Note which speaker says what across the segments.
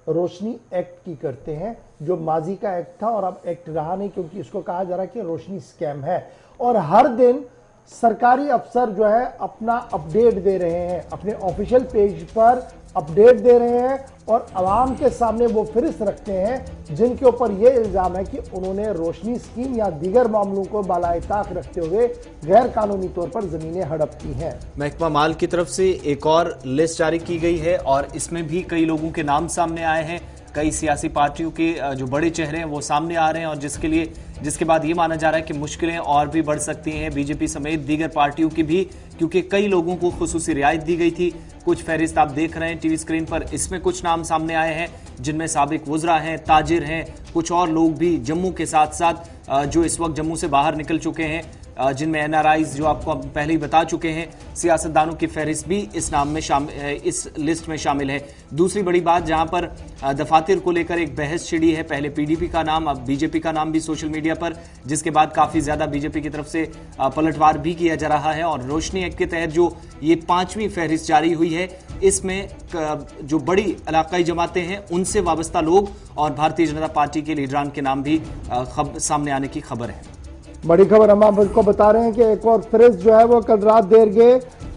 Speaker 1: रोशनी act की करते हैं, जो माजी का एक्ट था और अब एक्ट रहा नहीं, क्योंकि इसको कहा जा रहा है कि रोशनी स्कैम है। और हर दिन सरकारी अफसर जो है अपना अपडेट दे रहे हैं, अपने ऑफिशियल पेज पर अपडेट दे रहे हैं और आवाम के सामने वो फहरिस्त रखते हैं जिनके ऊपर ये इल्जाम है कि उन्होंने रोशनी स्कीम या दीगर मामलों को बालाए ताक रखते हुए गैर कानूनी तौर पर जमीनें हड़प की हैं।
Speaker 2: महकमा माल की तरफ से एक और लिस्ट जारी की गई है और इसमें भी कई लोगों के नाम सामने आए हैं, कई सियासी पार्टियों के जो बड़े चेहरे हैं वो सामने आ रहे हैं और जिसके बाद ये माना जा रहा है कि मुश्किलें और भी बढ़ सकती हैं बीजेपी समेत दीगर पार्टियों की भी, क्योंकि कई लोगों को खुसूसी रियायत दी गई थी। कुछ फहरिस्त आप देख रहे हैं टीवी स्क्रीन पर, इसमें कुछ नाम सामने आए हैं जिनमें साबिक वुज़रा हैं, ताजिर हैं, कुछ और लोग भी जम्मू के साथ साथ जो इस वक्त जम्मू से बाहर निकल चुके हैं, जिनमें एनआरआईज जो आपको पहले ही बता चुके हैं, सियासतदानों की फहरिस्त भी इस लिस्ट में शामिल है। दूसरी बड़ी बात जहां पर दफातर को लेकर एक बहस छिड़ी है, पहले पीडीपी का नाम, अब बीजेपी का नाम भी सोशल मीडिया पर, जिसके बाद काफी ज्यादा बीजेपी की तरफ से पलटवार भी किया जा रहा है। और रोशनी एक्ट के तहत जो ये 5वीं फहरिस्त जारी हुई है, इसमें जो बड़ी इलाकाई जमातें हैं उनसे वाबस्ता लोग और भारतीय जनता पार्टी के लीडरान के नाम भी सामने आने की खबर है।
Speaker 1: बड़ी खबर हम आपको बता रहे हैं कि एक और फहरिस्त जो है वो कल रात देर गए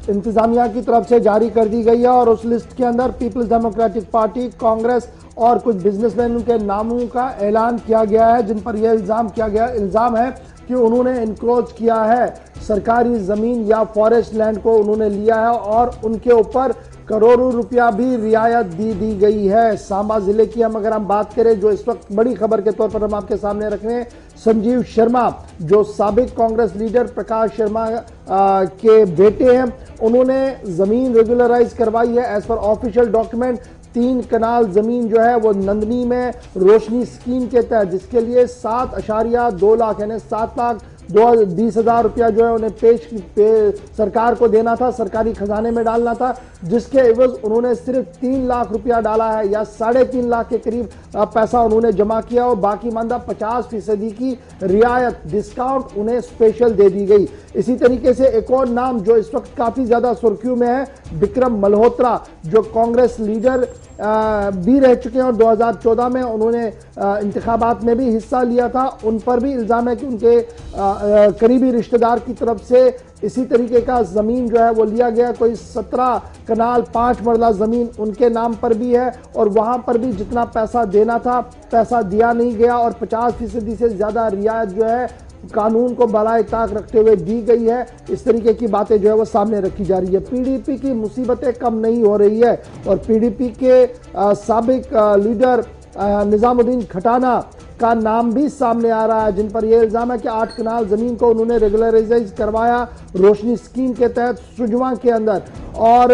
Speaker 1: इंतजामिया की तरफ से जारी कर दी गई है और उस लिस्ट के अंदर पीपल्स डेमोक्रेटिक पार्टी, कांग्रेस और कुछ बिजनेसमैन के नामों का ऐलान किया गया है, जिन पर यह इल्जाम है कि उन्होंने इनक्रोच किया है, सरकारी जमीन या फॉरेस्ट लैंड को उन्होंने लिया है और उनके ऊपर करोड़ों रुपया भी रियायत दी गई है। सांबा जिले की अगर हम बात करें, जो इस वक्त बड़ी खबर के तौर पर हम आपके सामने रख रहे हैं, संजीव शर्मा जो साबिक कांग्रेस लीडर प्रकाश शर्मा के बेटे हैं, उन्होंने जमीन रेगुलराइज करवाई है। एज पर ऑफिशियल डॉक्यूमेंट 3 कनाल जमीन जो है वो नंदनी में रोशनी स्कीम के तहत, जिसके लिए 7.2 लाख यानी 7,20,000 रुपया जो है उन्हें सरकार को देना था, सरकारी खजाने में डालना था, जिसके एवज उन्होंने सिर्फ 3 लाख रुपया डाला है या 3.5 लाख के करीब पैसा उन्होंने जमा किया और बाकी मानदा 50% की रियायत डिस्काउंट उन्हें स्पेशल दे दी गई। इसी तरीके से एक और नाम जो इस वक्त काफी ज्यादा सुर्खियों में है, विक्रम मल्होत्रा जो कांग्रेस लीडर भी रह चुके हैं और 2014 में उन्होंने इंतखाबात में भी हिस्सा लिया था। उन पर भी इल्जाम है कि उनके करीबी रिश्तेदार की तरफ से इसी तरीके का जमीन जो है वो लिया गया, कोई 17 कनाल 5 मरला जमीन उनके नाम पर भी है और वहां पर भी जितना पैसा देना था पैसा दिया नहीं गया और 50% से ज्यादा रियायत जो है कानून को बलाए ताक रखते हुए दी गई है। इस तरीके की बातें जो है वो सामने रखी जा रही है। पीडीपी की मुसीबतें कम नहीं हो रही है और पीडीपी के साबिक लीडर निजामुद्दीन खटाना का नाम भी सामने आ रहा है, जिन पर यह इल्जाम है कि 8 कनाल जमीन को उन्होंने रेगुलराइज करवाया रोशनी स्कीम के तहत सुजवा के अंदर। और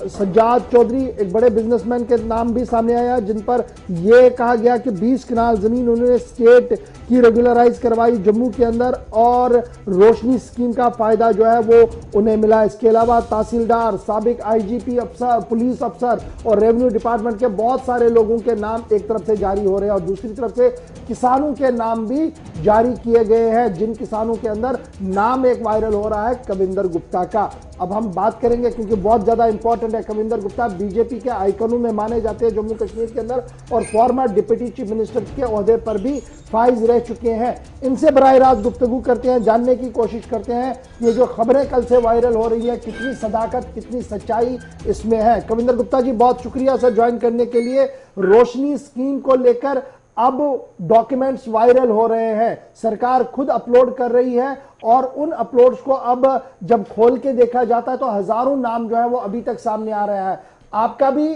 Speaker 1: सज्जाद चौधरी एक बड़े बिजनेसमैन के नाम भी सामने आया, जिन पर यह कहा गया कि 20 कनाल जमीन उन्होंने स्टेट की रेगुलराइज करवाई जम्मू के अंदर और रोशनी स्कीम का फायदा जो है वो उन्हें मिला। इसके अलावा तहसीलदार, साबिक आईजीपी अफसर, पुलिस अफसर और रेवेन्यू डिपार्टमेंट के बहुत सारे लोगों के नाम एक तरफ से जारी हो रहे हैं और दूसरी तरफ से किसानों के नाम भी जारी किए गए हैं, जिन किसानों के अंदर नाम एक वायरल हो रहा है कविंदर गुप्ता का। अब हम बात करेंगे क्योंकि बहुत ज्यादा इंपॉर्टेंट है। कविंदर गुप्ता बीजेपी के आइकनों में माने जाते हैं जम्मू कश्मीर के अंदर और फॉर्मर डिप्टी चीफ मिनिस्टर के ओहदे पर भी फाइज रह चुके हैं। इनसे बराह रास्त गुफ्तगू करते हैं, जानने की कोशिश करते हैं ये जो खबरें कल से वायरल हो रही है कितनी सदाकत, कितनी सच्चाई इसमें है। कविंदर गुप्ता जी बहुत शुक्रिया सर ज्वाइन करने के लिए। रोशनी स्कीम को लेकर अब डॉक्यूमेंट्स वायरल हो रहे हैं, सरकार खुद अपलोड कर रही है और उन अपलोड्स को अब जब खोल के देखा जाता है तो हजारों नाम जो है वो अभी तक सामने आ रहा है। आपका भी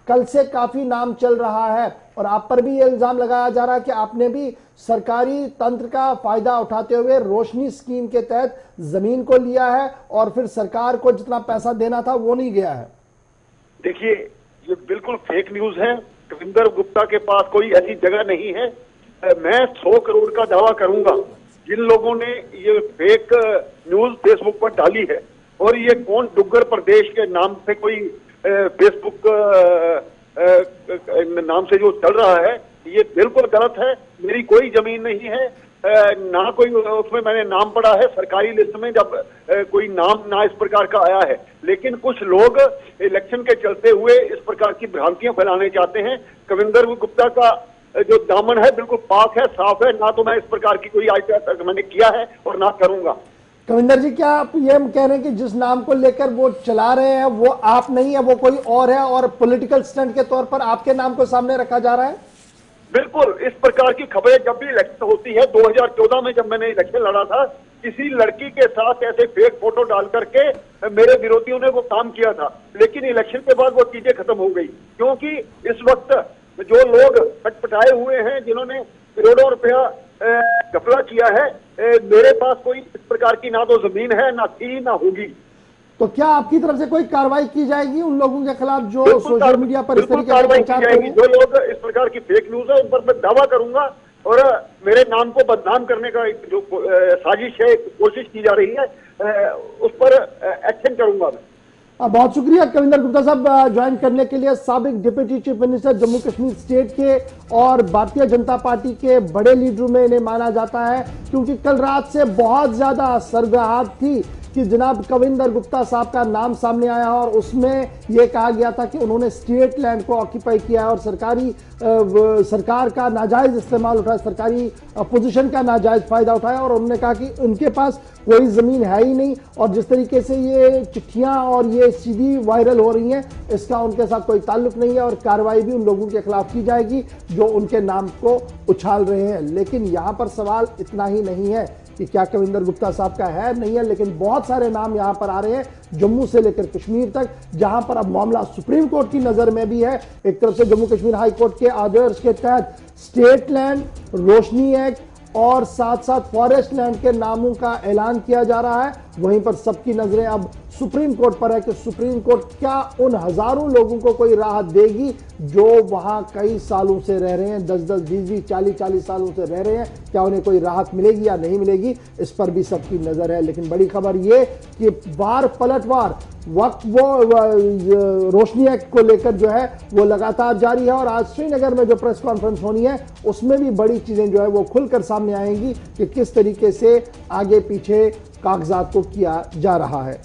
Speaker 1: कल से काफी नाम चल रहा है और आप पर भी ये इल्जाम लगाया जा रहा है कि आपने भी सरकारी तंत्र का फायदा उठाते हुए रोशनी स्कीम के तहत जमीन को लिया है और फिर सरकार को जितना पैसा देना था वो नहीं गया है।
Speaker 3: देखिए, ये बिल्कुल फेक न्यूज है। कविंदर गुप्ता के पास कोई ऐसी जगह नहीं है। मैं 100 करोड़ का दावा करूंगा जिन लोगों ने ये फेक न्यूज फेसबुक पर डाली है और ये कौन डुग्गर प्रदेश के नाम से कोई फेसबुक नाम से जो चल रहा है, ये बिल्कुल गलत है। मेरी कोई जमीन नहीं है। ना कोई उसमें मैंने नाम पढ़ा है सरकारी लिस्ट में, जब कोई नाम ना इस प्रकार का आया है। लेकिन कुछ लोग इलेक्शन के चलते हुए इस प्रकार की भ्रांतियां फैलाने चाहते हैं। कविंदर गुप्ता का जो दामन है बिल्कुल पाक है, साफ है। ना तो मैं इस प्रकार की कोई आज तक मैंने किया है और ना करूंगा।
Speaker 1: कविंदर जी, क्या आप ये कह रहे हैं कि जिस नाम को लेकर वो चला रहे हैं वो आप नहीं है, वो कोई और है, और पॉलिटिकल स्टंट के तौर पर आपके नाम को सामने रखा जा रहा है?
Speaker 3: बिल्कुल, इस प्रकार की खबरें जब भी इलेक्शन होती है, 2014 में जब मैंने इलेक्शन लड़ा था, किसी लड़की के साथ ऐसे फेक फोटो डाल करके मेरे विरोधियों ने वो काम किया था। लेकिन इलेक्शन के बाद वो चीजें खत्म हो गई, क्योंकि इस वक्त जो लोग खटपटाए हुए हैं, जिन्होंने करोड़ों रुपया घपला किया है, मेरे पास कोई इस प्रकार की ना तो जमीन है, ना थी, ना होगी।
Speaker 1: तो क्या आपकी तरफ से कोई कार्रवाई की जाएगी उन लोगों के खिलाफ जो सोशल मीडिया पर इस तरीके से
Speaker 3: कार्रवाई की
Speaker 1: प्रचार
Speaker 3: जाएगी?
Speaker 1: करें?
Speaker 3: जो लोग इस प्रकार की फेक न्यूज है उन पर मैं दावा करूंगा, और मेरे नाम को बदनाम करने का जो साजिश है, कोशिश की जा रही है, उस पर एक्शन करूंगा मैं।
Speaker 1: बहुत शुक्रिया कविंदर गुप्ता साहब ज्वाइन करने के लिए। साबिक deputy chief minister Jammu Kashmir state के और भारतीय जनता पार्टी के बड़े लीडरों में इन्हें माना जाता है, क्योंकि कल रात से बहुत ज्यादा सरगर्माहट थी कि जनाब कविंदर गुप्ता साहब का नाम सामने आया और उसमें यह कहा गया था कि उन्होंने स्टेट लैंड को ऑक्यूपाई किया है और सरकार का नाजायज इस्तेमाल उठाया, सरकारी पोजीशन का नाजायज फायदा उठाया, और उन्होंने कहा कि उनके पास कोई जमीन है ही नहीं। और जिस तरीके से ये चिट्ठियां और ये सीडी वायरल हो रही हैं, इसका उनके साथ कोई ताल्लुक नहीं है और कार्रवाई भी उन लोगों के खिलाफ की जाएगी जो उनके नाम को उछाल रहे हैं। लेकिन यहां पर सवाल इतना ही नहीं है कि क्या कविंदर गुप्ता साहब का है नहीं है, लेकिन बहुत सारे नाम यहां पर आ रहे हैं, जम्मू से लेकर कश्मीर तक, जहां पर अब मामला सुप्रीम कोर्ट की नजर में भी है। एक तरफ से जम्मू कश्मीर हाई कोर्ट के आदेश के तहत स्टेट लैंड, रोशनी एक्ट और साथ साथ फॉरेस्ट लैंड के नामों का ऐलान किया जा रहा है। वहीं पर सबकी नजरें अब सुप्रीम कोर्ट पर है कि सुप्रीम कोर्ट क्या उन हजारों लोगों को कोई राहत देगी जो वहां कई सालों से रह रहे हैं, 10-10, 20-20, 40-40 सालों से रह रहे हैं। क्या उन्हें कोई राहत मिलेगी या नहीं मिलेगी, इस पर भी सबकी नजर है। लेकिन बड़ी खबर यह कि बार पलटवार वक्त वो रोशनी एक्ट को लेकर जो है वो लगातार जारी है, और आज श्रीनगर में जो प्रेस कॉन्फ्रेंस होनी है उसमें भी बड़ी चीजें जो है वो खुलकर सामने आएंगी कि किस तरीके से आगे पीछे कागजात को किया जा रहा है।